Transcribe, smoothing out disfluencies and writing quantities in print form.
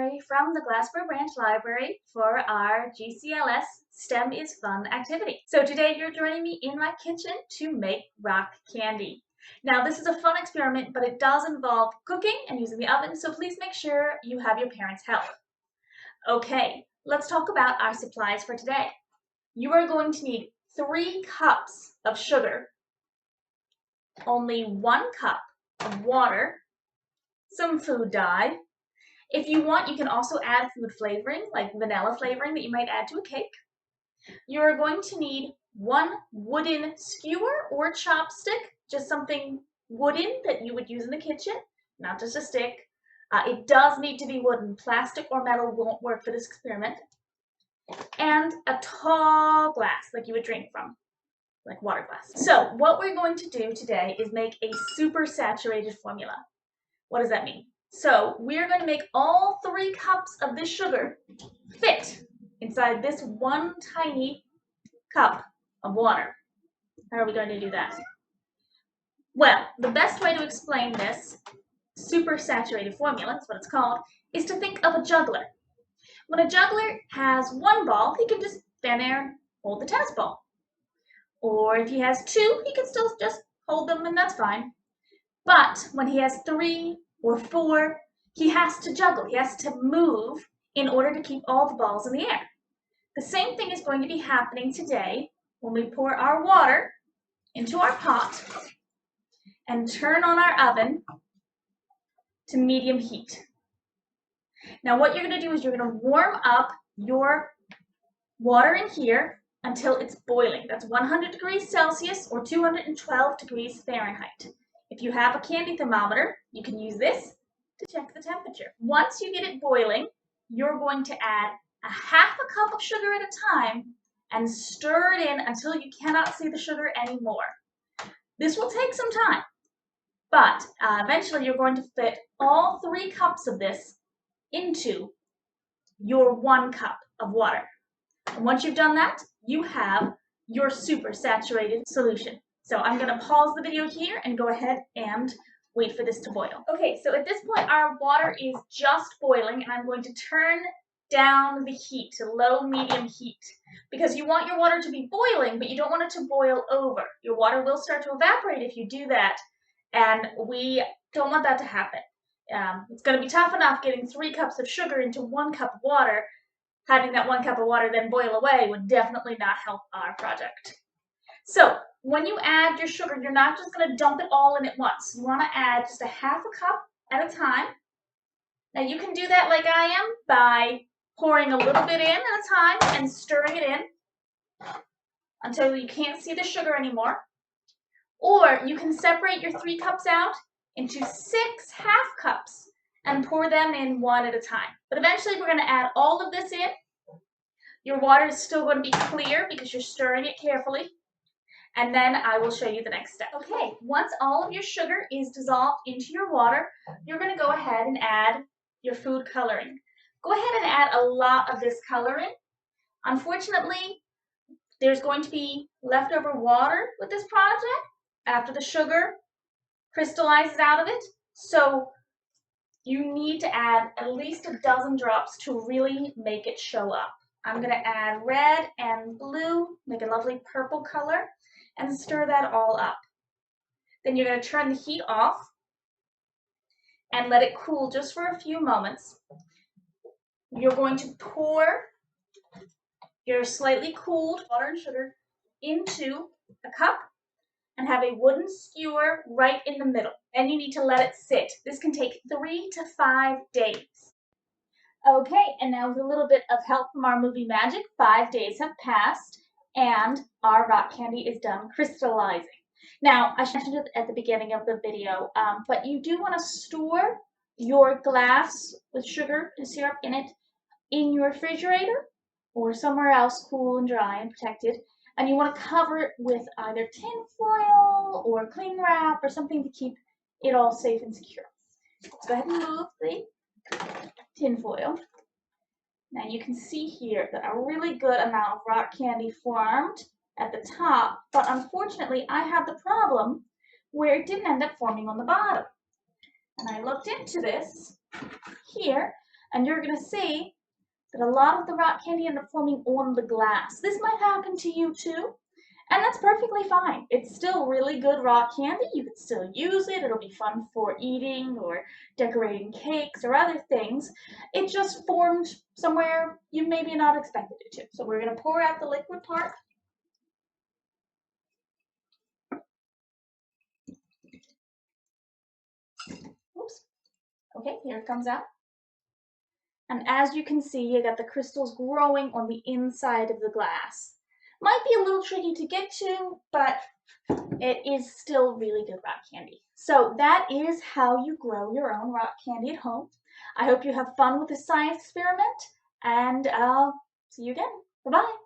Mary from the Gloucester Branch Library for our GCLS STEM is Fun activity. So today you're joining me in my kitchen to make rock candy. Now this is a fun experiment, but it does involve cooking and using the oven, so please make sure you have your parents' help. Okay, let's talk about our supplies for today. You are going to need 3 cups of sugar, only 1 cup of water, some food dye. If you want, you can also add food flavoring, like vanilla flavoring that you might add to a cake. You're going to need 1 wooden skewer or chopstick, just something wooden that you would use in the kitchen, not just a stick. It does need to be wooden. Plastic or metal won't work for this experiment. And a tall glass, like you would drink from, like water glass. So what we're going to do today is make a super saturated formula. What does that mean? So we're going to make all 3 cups of this sugar fit inside this 1 tiny cup of water. How are we going to do that? Well, the best way to explain this super saturated formula, that's what it's called, is to think of a juggler. When a juggler has 1 ball, he can just stand there and hold the tennis ball. Or if he has 2, he can still just hold them and that's fine. But when he has 3 or 4, he has to juggle. He has to move in order to keep all the balls in the air. The same thing is going to be happening today when we pour our water into our pot and turn on our oven to medium heat. Now what you're going to do is you're going to warm up your water in here until it's boiling. That's 100 degrees Celsius or 212 degrees Fahrenheit. If you have a candy thermometer, you can use this to check the temperature. Once you get it boiling, you're going to add a half a cup of sugar at a time and stir it in until you cannot see the sugar anymore. This will take some time, but eventually you're going to fit all 3 cups of this into your 1 cup of water. And once you've done that, you have your super saturated solution. So I'm going to pause the video here and go ahead and wait for this to boil. Okay, so at this point our water is just boiling and I'm going to turn down the heat to low-medium heat because you want your water to be boiling, but you don't want it to boil over. Your water will start to evaporate if you do that, and we don't want that to happen. It's going to be tough enough getting 3 cups of sugar into 1 cup of water. Having that 1 cup of water then boil away would definitely not help our project. So when you add your sugar, you're not just going to dump it all in at once. You want to add just a half a cup at a time. Now you can do that like I am by pouring a little bit in at a time and stirring it in until you can't see the sugar anymore. Or you can separate your 3 cups out into 6 half cups and pour them in 1 at a time. But eventually we're going to add all of this in. Your water is still going to be clear because you're stirring it carefully. And then I will show you the next step. Okay, once all of your sugar is dissolved into your water, you're going to go ahead and add your food coloring. Go ahead and add a lot of this coloring. Unfortunately, there's going to be leftover water with this project after the sugar crystallizes out of it. So you need to add at least a dozen drops to really make it show up. I'm going to add red and blue, make a lovely purple color, and stir that all up. Then you're going to turn the heat off and let it cool just for a few moments. You're going to pour your slightly cooled water and sugar into a cup and have a wooden skewer right in the middle. Then you need to let it sit. This can take 3 to 5 days. Okay, and now with a little bit of help from our movie magic, 5 days have passed and our rock candy is done crystallizing. Now, I mentioned it at the beginning of the video, but you do want to store your glass with sugar and syrup in it in your refrigerator or somewhere else cool and dry and protected. And you want to cover it with either tin foil or cling wrap or something to keep it all safe and secure. Let's go ahead and move the tin foil. Now you can see here that a really good amount of rock candy formed at the top, but unfortunately I had the problem where it didn't end up forming on the bottom. And I looked into this here, and you're going to see that a lot of the rock candy end up forming on the glass. This might happen to you too, and that's perfectly fine. It's still really good rock candy. You can still use it. It'll be fun for eating or decorating cakes or other things. It just formed somewhere you maybe not expected it to. So we're going to pour out the liquid part. Oops. Okay, here it comes out. And as you can see, you got the crystals growing on the inside of the glass. Might be a little tricky to get to, but it is still really good rock candy. So that is how you grow your own rock candy at home. I hope you have fun with this science experiment, and I'll see you again. Bye-bye.